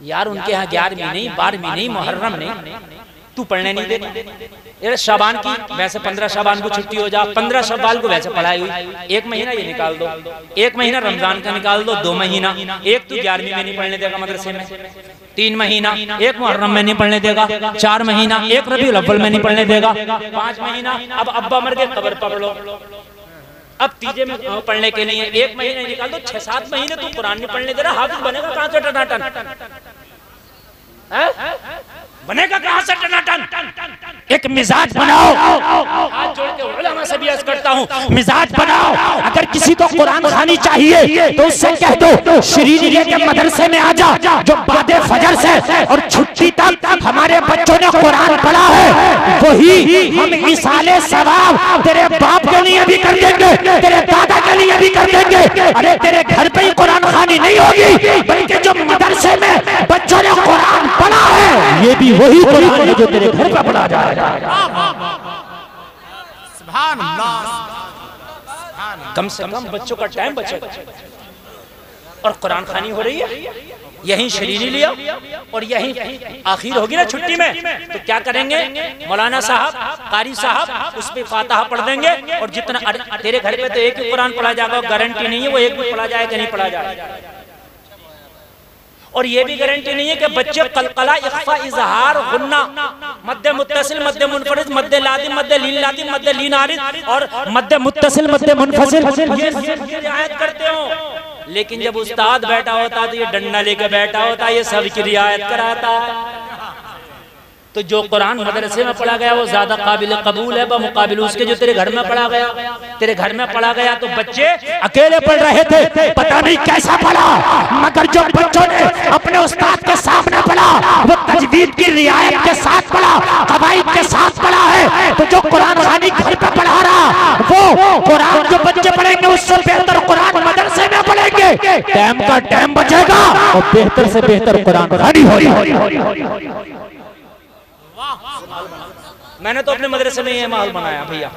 यार उनके यहाँ 11वीं नहीं, 12वीं नहीं, मुहर्रम नहीं, तू पढ़ने नहीं देता। ये शाबान की वैसे 15 शाबान को छुट्टी हो जा, 15 शव्वाल को वैसे पढ़ाई हुई, 1 महीना ये निकाल दो, 1 महीना रमजान का निकाल दो, 2 महीना, एक तू 11वीं में नहीं पढ़ने देगा मदरसे में, 3 महीना एक मुहर्रम में नहीं पढ़ने देगा, 4 महीना एक रबीउल अव्वल में नहीं पढ़ने देगा, 5 महीना अब अब्बा मर गए कब्र पढ़ लो, अब तीजे में पढ़ने के लिए 1 महीना निकाल दो, 6-7 महीने तू कुरान नहीं पढ़ने दे रहा, हाफिज बनेगा कहाँ से टनाटन? बनेगा कहां से टनाटन? एक मिजाज बनाओ, हाथ जोड़ के उलमा से भी अर्ज करता हूं, मिजाज बनाओ। अगर किसी को कुरान खानी चाहिए तो उससे कह दो श्रीनिया के मदरसे में आ जा, जो बादे फजर से और छुट्टी तक हमारे बच्चों ने कुरान पढ़ा है, वही हम इसाले सवाब तेरे बाप के लिए भी कर देंगे, तेरे दादा के लिए भी कर देंगे। अरे तेरे घर पे ही कुरान खानी नहीं होगी, बल्कि जो मदरसे में बच्चों ने कुरान पढ़ा है ये भी वही कुरान है जो तेरे घर पर पढ़ा जाएगा। सुभान अल्लाह। कम से कम बच्चों का टाइम बचेगा। और कुरान खानी हो रही है, यहीं शरीरी लिया और यहीं आखिर होगी ना छुट्टी में, तो क्या करेंगे मौलाना साहब, कारी साहब उस पे फातिहा पढ़ देंगे, और जितना तेरे घर पे तो एक ही कुरान पढ़ा जाएगा, गारंटी नहीं है वो एक भी पढ़ा जाए कि नहीं पढ़ा जाए। और ये भी गारंटी नहीं है कि बच्चे कलकला, इख्फा, इजहार, गुन्ना, मद्दे मुत्तसिल, मद्दे मुनफरिद, मद्दे लादिम, मद्दे लीन लादिम, मद्दे लीन आरिद और मद्दे मुत्तसिल, मद्दे मुनफसिल ये रियायत करते हो। लेकिन जब उस्ताद बैठा होता तो ये डंडा लेके बैठा होता, ये सब की रियायत कराता। तो जो कुरान मदरसे में पढ़ा गया वो ज्यादा काबिल कबूल है बमुकाबिल उसके जो तेरे घर में पढ़ा गया। तेरे घर में पढ़ा गया तो बच्चे अकेले पढ़ रहे थे, पता नहीं कैसा पढ़ा, मगर जो बच्चों ने अपने उस्ताद के सामने पढ़ा वो तजवीद की रियायत के साथ पढ़ा, कवाइद के साथ पढ़ा है। तो जो कुरान खानी घर पे पढ़ा रहा वो कुरान जो बच्चे पढ़ेंगे उससे बेहतर कुरान मदरसे में पढ़ेंगे। टाइम का टाइम बचेगा और बेहतर से बेहतर कुरान खानी होगी। मैंने तो अपने मदरसे में ये माहौल बनाया भैया।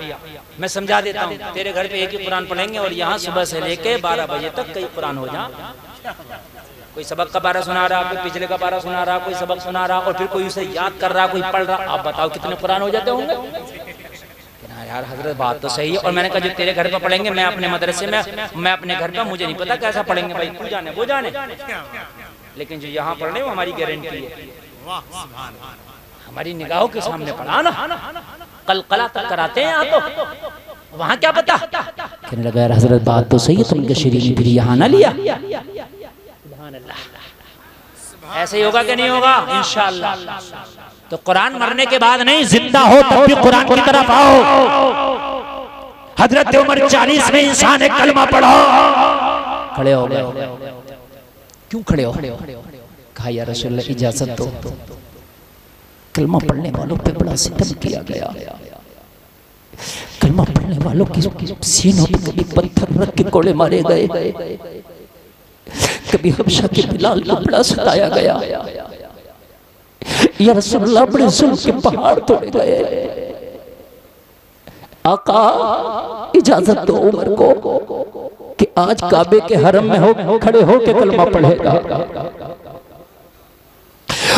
मैं समझा देता हूँ, तेरे घर पे एक ही कुरान पढ़ेंगे और यहाँ सुबह से लेके 12 बजे तक कई कुरान हो जा। कोई सबक का पारा सुना रहा, कोई पिछले का पारा सुना रहा, कोई सबक सुना रहा और फिर कोई उसे याद कर रहा, कोई पढ़ रहा। आप बताओ कितने कुरान हो जाते होंगे? यार हजरत बात तो सही है। और मैंने कहा जो तेरे घर पे पढ़ेंगे मैं अपने मदरसे में, मैं अपने घर पे, मुझे नहीं पता कैसा पढ़ेंगे भाई, तू जाने वो जाने, लेकिन जो यहाँ पढ़ने वो हमारी गारंटी है। हमारी निगाहों के सामने पढ़ा ना, कल कला तक कराते हैं यहाँ तो, वहाँ क्या पता। कहने लगा यार हजरत बात तो सही है, तुमने शरीर फिर यहाँ ना लिया। ऐसे ही होगा कि नहीं होगा? इंशाअल्लाह। तो कुरान मरने के बाद नहीं, जिंदा हो तब भी कुरान की तरफ आओ। हजरत उमर 40 में इंसान एक कलमा पढ़ा, खड़े हो गए। क्यों खड़े हो? कहा या रसूलल्लाह इजाजत दो, कलमा पढ़ने वालों पे बड़ा सितम किया गया। कलमा पढ़ने वालों की सीनों पे कभी पत्थर रख के कोड़े मारे गए, कभी हबशा के बिलाल को बड़ा सताया गया। या रसूलल्लाह बड़े जुल्म के पहाड़ तोड़े गए। आका इजाजत दो उमर को कि आज काबे के हरम में हो खड़े हो के कलमा पढ़ेगा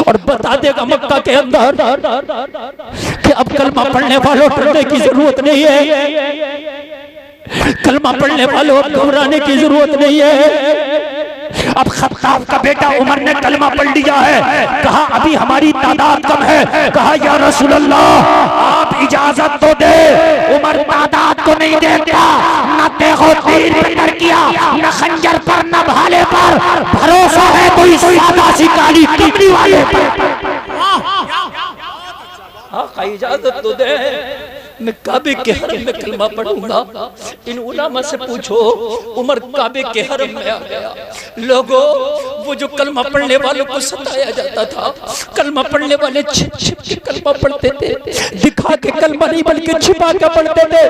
और बता देगा मक्का के अंदर कि अब कलमा पढ़ने वालों डरने की जरूरत नहीं है, कलमा पढ़ने वालों अब घबराने की जरूरत नहीं है। अब खत्ताब का बेटा उमर ने कलमा पढ़ लिया है। कहा अभी हमारी तादाद कम है। कहा या रसूल अल्लाह आप इजाजत तो दे। उमर तादाद को नहीं देखता, न देखो तीर पे डर किया, न खंजर पर, न भाले पर, भरोसा है कोई सादा सी काली टुकड़ी वाले पर। हाँ इजाजत तो दे, मैं काबे के हरम में कलमा पढ़ूंगा। इन उलामा से पूछो, उमर काबे के हरम में आ गया। लोगों वो जो कलमा पढ़ने वालों को सताया जाता था, कलमा पढ़ने वाले छिप छिप के कलमा पढ़ते थे, दिखा के कलमा नहीं बल्कि छिपा के पढ़ते थे।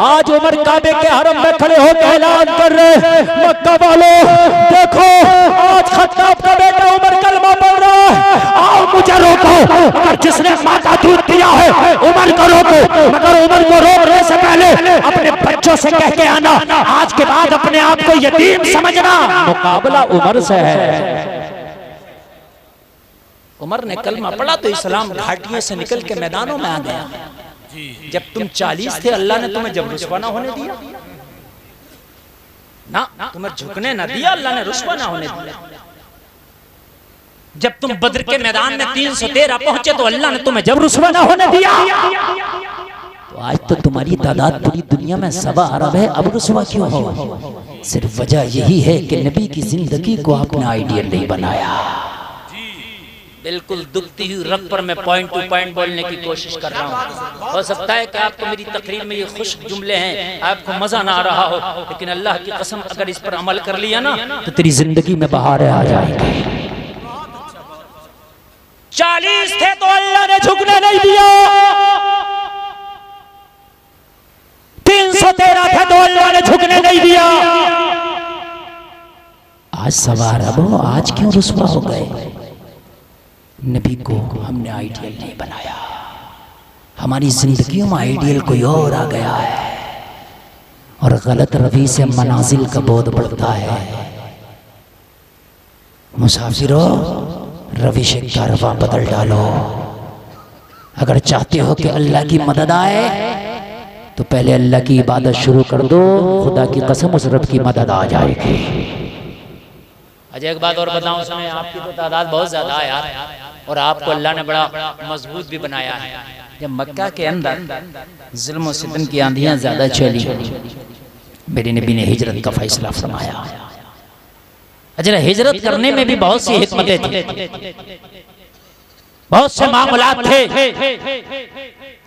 आज उमर काबे के हरम में खड़े होकर ऐलान कर रहे, मक्का वालों देखो आज खत्ताब का बेटा उमर कलमा पढ़ रहा है, आओ मुझे रोको। अगर जिसने माँ का दूध दिया है उमर को रोको, मगर उमर को रोकने से पहले अपने बच्चों से कह के आना, आज के बाद अपने आप को यतीम समझना, मुकाबला उमर से है। उमर ने कलमा पढ़ा तो इस्लाम घाटियों से निकल के मैदानों में आ गया। जब तुम 40 थे अल्लाह ने तुम्हें जब रुस्वा ना होने दिया ना, तुम्हें झुकने ना दिया, अल्लाह ने रुस्वा ना होने दिया। जब तुम बद्र के मैदान में 313 पहुंचे तो अल्लाह ने तुम्हें जब रुस्वा ना होने दिया। तो आज तो तुम्हारी तादाद पूरी दुनिया में 1.25 अरब है, अब रुस्वा क्यों हो? सिर्फ वजह यही है कि नबी की जिंदगी को आपने आइडियल नहीं बनाया। बिल्कुल दुखती हुई रग पर मैं पॉइंट टू पॉइंट बोलने की कोशिश कर रहा हूँ। हो सकता है कि आपको मेरी तकरीर में ये खुश्क जुमले हैं, आपको मजा ना आ रहा हो, लेकिन अल्लाह की कसम अगर इस पर अमल कर लिया ना तो तेरी जिंदगी में बहारें आ जाएंगी। 40 थे तो अल्लाह ने झुकने नहीं दिया, 313 थे तो अल्लाह ने झुकने नहीं दिया। आज 1.25 अरब हो, आज क्यों रुस्वा हो गए? नबी को हमने आइडियल नहीं बनाया, हमारी जिंदगियों में आइडियल कोई और आ गया है और गलत रवि से मनाजिल का बोध बढ़ता है। मुसाफिरों रविश कारवां बदल डालो। अगर चाहते हो कि अल्लाह की मदद आए तो पहले अल्लाह की इबादत शुरू कर दो, खुदा की कसम उस रब की मदद आ जाएगी। अजय एक बात और बताऊं, समय आपकी तो तादाद बहुत ज्यादा है यार, और आपको अल्लाह ने बड़ा मजबूत भी बनाया है। जब मक्का के अंदर जुल्म और सितम की आंधियां ज्यादा चली, मेरे नबी ने हिजरत का फैसला फरमाया। अजय हिजरत करने में भी बहुत सी हिकमतें थी, बहुत से मामलात थे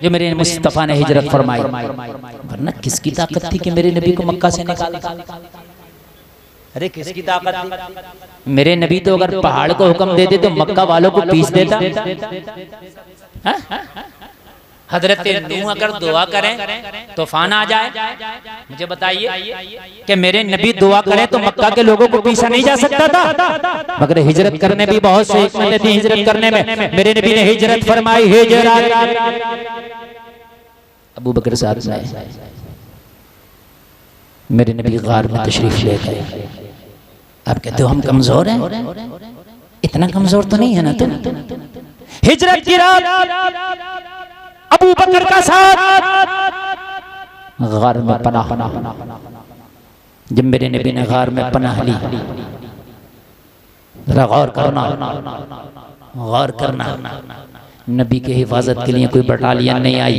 जो मेरे मुस्तफा ने हिजरत फरमाई। वरना किसकी ताकत थी कि मेरे नबी को मक्का से निकाला? अरे किसकी ताकत थी? मेरे नबी तो अगर पहाड़ को हुक्म देते तो मक्का वालों को पीस देता। हजरत नूह अगर दुआ करें तूफान आ जाए, मुझे बताइए कि मेरे नबी दुआ करें तो मक्का के लोगों को पीछा नहीं जा सकता था। मगर हिजरत करने भी बहुत से हिकमतें थी। हिजरत करने में मेरे नबी ने हिजरत फरमाई। हिजरत अबू बकर साहब मेरे नबी गार में तशरीफ ले गए। आप कहते हो हम कमजोर हैं, इतना कमजोर तो नहीं है ना तुम। हिजरत की रात अबू बकर का साथ गार में पनाह। जब मेरे नबी ने गार में पनाह ली, गौर करना, गौर करना, नबी के हिफाजत के लिए कोई बटालियन नहीं आई,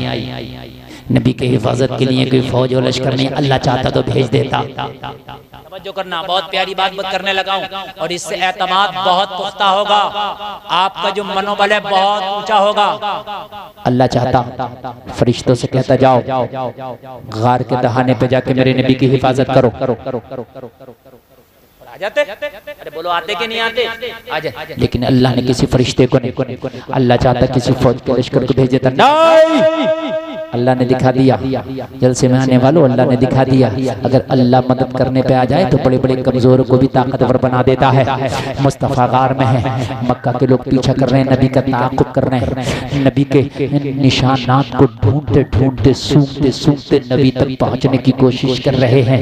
नबी के हिफाजत के लिए कोई फौज और लश्कर नहीं। अल्लाह चाहता तो भेज देता। जो करना, बहुत प्यारी बात करने लगा हूं और इससे एतमाद बहुत पुख्ता होगा, आपका जो मनोबल है बहुत ऊंचा होगा। अल्लाह चाहता फरिश्तों से कहता जाओ गार के दहाने पे जाके मेरे नबी की हिफाजत करो। आ जाते? अरे बोलो आते कि नहीं आते? आ जाए। लेकिन अल्लाह ने किसी फरिश्ते को नहीं, अल्लाह चाहता किसी फौज के लश्कर को भेज देता। नहीं, अल्लाह ने दिखा दिया। जलसे में आने वालों, अल्लाह ने दिखा दिया। अगर अल्लाह मदद करने पे आ जाए तो बड़े बड़े कमजोरों को भी ताकतवर बना देता है। मुस्तफा गार में है, मक्का के लोग पीछा कर रहे हैं, नबी का ताक़ुब कर रहे हैं, नबी के निशानात को ढूंढते ढूंढते सूंघते सूंघते नबी तक पहुंचने की कोशिश कर रहे हैं।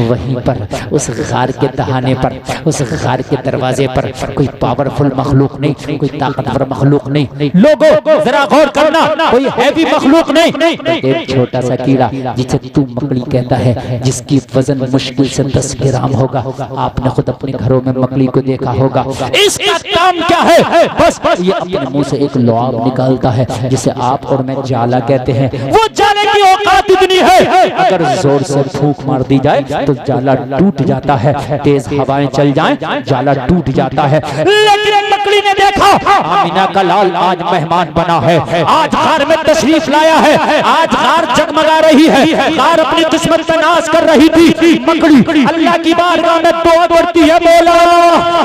वहीं पर उस गार के दहाने पर, उस गार के दरवाजे पर कोई पावरफुल मखलूक नहीं, कोई ताकतवर मखलूक नहीं। लोगों जरा गौर करना, कोई हैवी मखलूक नहीं, एक छोटा सा कीड़ा जिसे तू मकड़ी कहता है, जिसकी वजन मुश्किल से 10 ग्राम होगा। आपने खुद अपने घरों में मकड़ी को देखा होगा। इसका काम क्या है? बस ये अपने मुंह से एक लुआब निकालता है जिसे आप और मैं जाला कहते हैं। वो जाले की औकात इतनी है, अगर जोर से फूंक मार दी जाए तो जाला टूट जाता है, तेज हवाएं चल जाएं जाला टूट जाता है। लेकिन मकड़ी ने देखा आमिना का लाल आज मेहमान बना है, आज घर में तशरीफ लाया है, आज गार जगमगा रही है, गार अपनी किस्मत का नाश कर रही थी। मकड़ी अल्लाह की बारगाह में दुआ करती है, मौला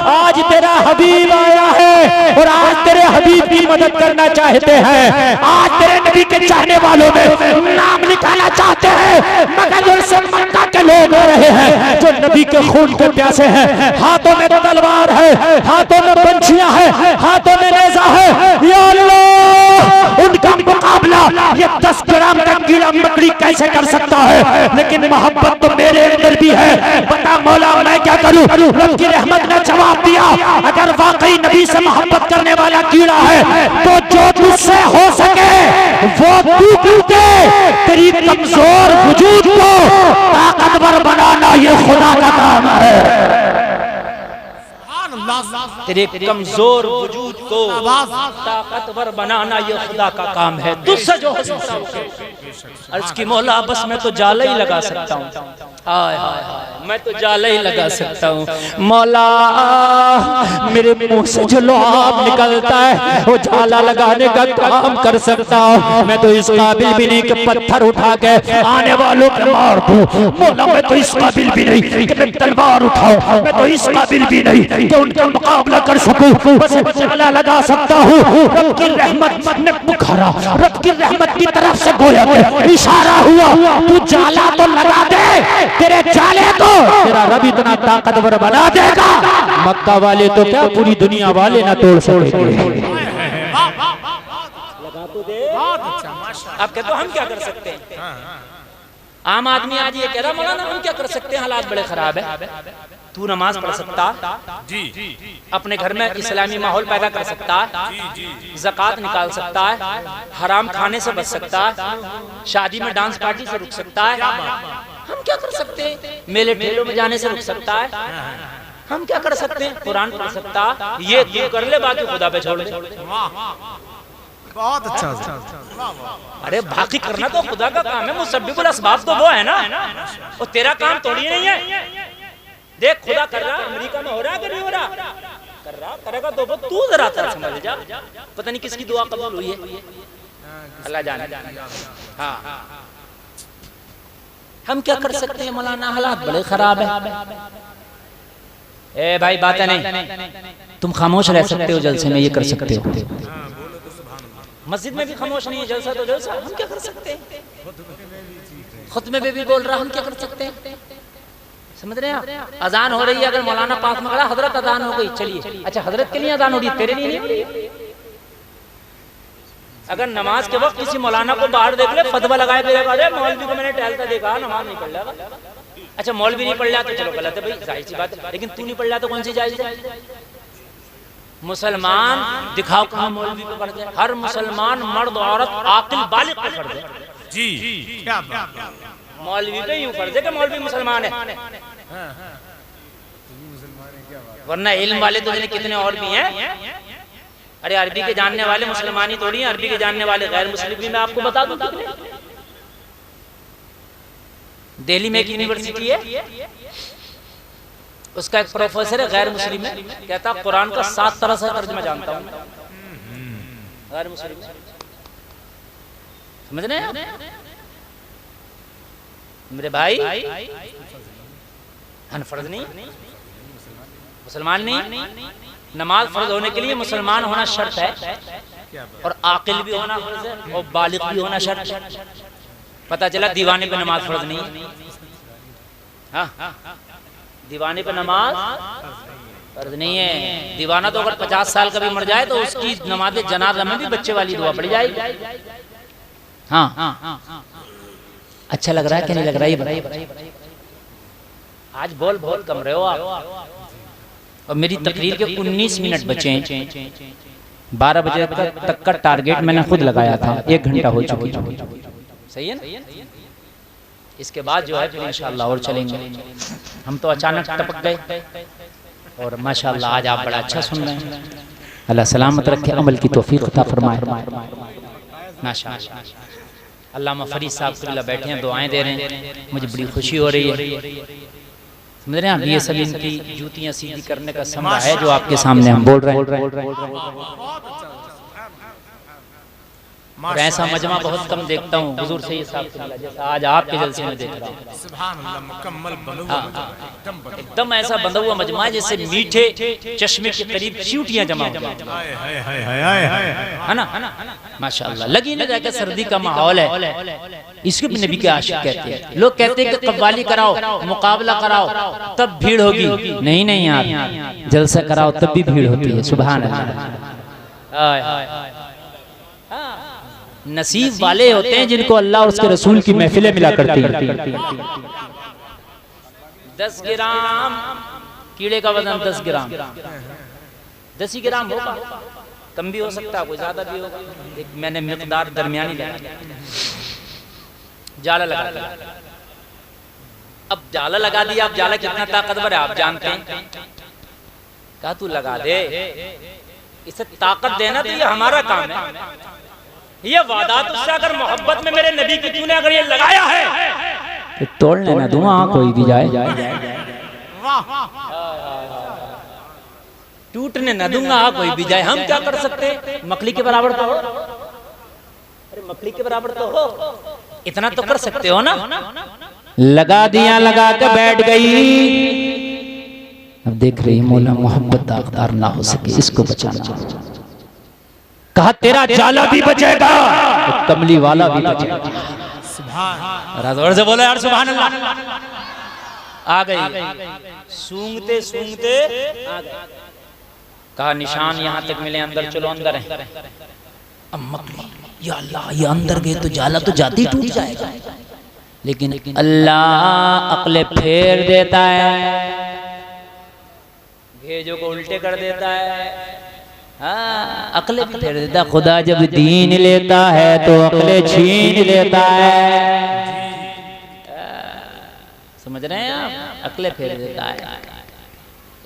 आज तेरा हबीब आया है और आज तेरे हबीब की मदद करना चाहते हैं, आज तेरे नबी के चाहने वालों में नाम निकालना चाहते हैं। मगर जो मक्का के लोग हो रहे हैं, जो नबी के खून के प्यासे हैं, हाथों में तलवार है, हाथों में पंछियां है, हाथों में नेज़ा है, या अल्लाह उनका मुकाबला ये 10 ग्राम का कीड़ा मकड़ी कैसे कर सकता है? लेकिन मोहब्बत तो मेरे अंदर भी है। बता मौला मैं क्या करूं? रब की रहमत ने जवाब दिया, अगर वाकई नबी से मोहब्बत करने वाला कीड़ा है तो जो तुझसे हो सके वो तू कर दे। तेरी कमजोर वजूद को ताकतवर बनाना ये खुदा का काम है। तेरे कमजोर वजूद को ताकतवर बनाना ये खुदा का काम है। तुझसे जो हो सकता है अर्ज की मौला बस मैं तो जाला ही लगा सकता हूँ, हाय हाय हाय मैं तो जाला ही लगा सकता हूँ। मौला मेरे मुंह से जो लुआब निकलता है वो जाला लगाने का काम कर सकता हूँ। मैं तो इस काबिल भी नहीं कि पत्थर उठा के आने वालों को मार दूं। मौला मैं तो इस काबिल भी नहीं कि मैं तलवार उठाऊं, मैं तो इस काबिल भी नहीं कि उनका मुकाबला कर सकूं। बस जाला लगा सकता हूँ। रब की रहमत ने पुकारा, रब की रहमत की तरफ से गोया इशारा हुआ, तू जाला तो लगा दे, तेरे जाले को तेरा रब इतना ताकतवर बना देगा मक्का वाले तो क्या पूरी दुनिया वाले ना तोड़ सकेंगे। आप कहते हो हम क्या कर सकते हैं? आम आदमी आज ये कह रहा मौलाना हम क्या कर सकते हैं, हालात बड़े खराब है। तू नमाज पढ़ सकता, अपने घर में इस्लामी माहौल पैदा कर सकता, ज़कात निकाल सकता है, हराम खाने से बच सकता है, शादी में डांस पार्टी से रुक सकता है। हम क्या कर सकते हैं? मेले ठेलों में जाने से रुक सकता है। हम क्या कर सकते हैं? कुरान पढ़ सकता, ये तू कर ले, बाकी खुदा पे छोड़ दे। बहुत अच्छा। अरे बाकी करना तो खुदा का काम है, मुसब्बिबुल असबाब तो वो है ना, और तेरा काम थोड़ी नहीं है। देख खुदा कर रहा, अमेरिका में हो रहा कि नहीं हो रहा? कर रहा, करेगा तो तू जरा समझ जा। पता नहीं किसकी दुआ कबूल हुई है, अल्लाह जाने। हाँ हम क्या कर सकते हैं मौलाना, हालात बड़े खराब है। ए भाई बातें नहीं, तुम खामोश रह सकते हो जलसे में, ये कर सकते हो। मस्जिद में भी खामोश नहीं है, जलसा तो जलसा, हम क्या कर सकते हैं? खुतबे में भी बोल रहा, हम क्या कर सकते हैं? समझ रहे हैं आप? अजान हो रही है, अगर मौलाना पास में खड़ा, हजरत अजान हो गई, चलिए, अच्छा हजरत के लिए अजान हो रही है, तेरे लिए नहीं हो रही? अगर नमाज के वक्त किसी मौलाना को बाहर देख ले, फतवा लगाए दे, मौलवी को मैंने टहलता देखा, नमाज नहीं पढ़ रहा। अच्छा मौलवी नहीं पढ़ रहा तो चलो गलत है भाई, जाहिर सी बात है, लेकिन तू नहीं पढ़ रहा तो कौन सी जायज है? मुसलमान दिखाओ कहाँ मौलवी को फर्ज है? हर मुसलमान मर्द औरत आकिल बालिग पे फर्ज है जी, क्या बात। मौलवी पे यूं फर्ज है कि मौलवी मुसलमान है, वरना इल्म वाले तो कितने और भी हैं। अरे अरबी के जानने वाले मुसलमान ही थोड़ी हैं, अरबी के जानने वाले गैर मुस्लिम भी मैं आपको बता दूं कितने। दिल्ली में एक यूनिवर्सिटी है, उसका एक प्रोफेसर है गैर मुस्लिम है, कहता कुरान का 7 तरह से तर्जुमा जानता हूं, गैर मुस्लिम। समझ रहे हैं मेरे भाई? फर्ज नहीं, मुसलमान नहीं। नमाज फर्ज होने के लिए मुसलमान होना शर्त है, और आकिल भी होना फर्ज है, और बालिग भी होना शर्त है। पता चला दीवाने पे नमाज फर्ज नहीं। हाँ, दीवाने पे नमाज फर्ज नहीं है। दीवाना तो अगर 50 साल का भी मर जाए तो उसकी नमाज जनाजा में भी बच्चे वाली दुआ पड़ी जाएगी। हाँ, अच्छा लग रहा है कि नहीं लग रहा है? आज बोल बहुत कम रहे हो आप, और मेरी तकरीर के 19 मिनट बचे हैं। 12 बजे तक का टारगेट मैंने खुद लगाया था, 1 घंटा हो चुकी है। सही है ना? इसके बाद जो है फिर इंशाअल्लाह और चलेंगे। हम तो अचानक टपक गए, और माशाअल्लाह आज आप बड़ा अच्छा सुन रहे हैं। अल्लाह सलामत रखे, अमल की तौफीक अता फरमाए। माशाअल्लाह अल्लामा फरीद साहब क़िबला बैठे हैं, दुआएं दे रहे हैं, मुझे बड़ी खुशी हो रही है। समझ रहे हैं आप? ये सब इनकी जूतियां सीधी करने का समय है जो आपके सामने हम बोल रहे हैं। और ऐसा मजमा बहुत कम देखता हूँ हुजूर से ये साहब जैसा आज आपके जलसे में देख रहा हूँ। एकदम ऐसा बंधा हुआ मजमा जैसे मीठे चश्मे के करीब चींटियां जमा हो जाती है ना? माशाअल्लाह। लगी नहीं जाएगा, सर्दी का माहौल है, इसको भी नबी के आशिक कहते हैं। लोग कहते हैं कि कव्वाली कराओ, मुकाबला कराओ, तब भीड़ होगी। नहीं नहीं यार, जलसा कराओ तब भी भीड़ होती है। सुभान अल्लाह। नसीब वाले होते हैं जिनको अल्लाह और उसके रसूल की महफिलें मिला करती हैं। 10 ग्राम कीड़े का वजन 10 ग्राम, 10 ही ग्राम होगा, कम भी हो सकता है, कोई ज्यादा भी होगा। एक मैंने मिकदार दरमियानी लगा, जाला लगा दिया। अब जाला लगा दिया, अब जाला कितना ताकतवर है आप जानते हैं। कहा तू लगा दे, इसे ताकत देना तो ये हमारा काम है। ये वादा तुझसे अगर मोहब्बत में मेरे नबी की तूने अगर ये लगाया है तो तोड़ने ना दूंगा कोई भी जाए, टूटने ना दूंगा कोई भी जाए। हम क्या कर सकते? मकली के बराबर तो हो, अरे मकली के बराबर तो हो, इतना तो कर सकते हो ना। लगा दिया, लगा के बैठ गई। अब देख रही मौला मोहब्बत दागदार ना हो सके, इसको बचाना। कहा तेरा जाला भी बचेगा, तो कमली वाला भी बचेगा। जोर से बोलो यार सुभान अल्लाह। आ गई, सूंघते सूंघते आ गई। कहा निशान यहाँ तक मिले, अंदर चलो, अंदर है। अब मकली, या अल्लाह ये अंदर गए तो जाला तो जाते ही टूट जाएगा, लेकिन अल्लाह अक्ले फेर देता है, भेजों को उल्टे कर देता है। हाँ, अक्ले भी फेर देता। खुदा जब दीन लेता है तो अक्ले छीन लेता है। समझ रहे हैं आप? अक्ले फेर देता है।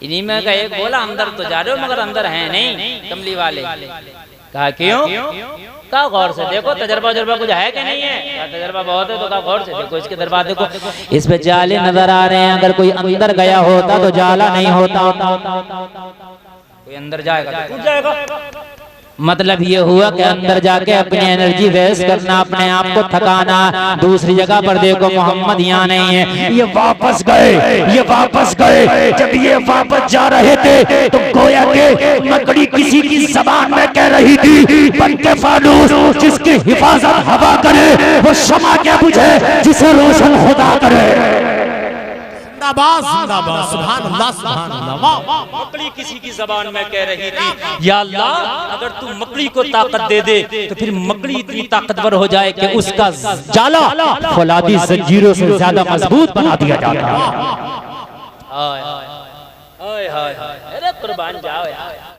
इन्हीं में का एक बोला अंदर तो जा रहे हो मगर अंदर है नहीं कमली वाले। कहा क्यों? कहा गौर से देखो, तजर्बा कुछ है कि नहीं है? कहा तजर्बा बहुत है। तो कहा गौर से देखो, इसके दरबार देखो, इस पे जाले नजर आ रहे हैं। अगर कोई अंदर गया होता तो जाला नहीं होता। कोई अंदर जाएगा तो टूट जाएगा। मतलब ये हुआ कि अंदर जाके अपनी एनर्जी वेस्ट करना, अपने आप को थकाना। दूसरी जगह पर देखो मोहम्मद यहाँ नहीं है, ये वापस गए, ये वापस गए। जब ये वापस जा रहे थे तो गोया के मकड़ी किसी की जबान में कह रही थी, बन के फानूस जिसकी हिफाजत हवा करे वो शमा क्या बुझे जिसे रोशन खुदा करे। जिंदाबाद जिंदाबाद, सुभान अल्लाह सुभान अल्लाह। मकड़ी किसी की जबान में कह रही थी, या अल्लाह अगर तू मकड़ी को ताकत दे दे तो फिर मकड़ी इतनी ताकतवर हो जाए कि उसका जाला फौलादी जंजीरों से ज्यादा मजबूत बना दिया जाता है। हाय हाय हाय, अरे कुर्बान जाओ यार।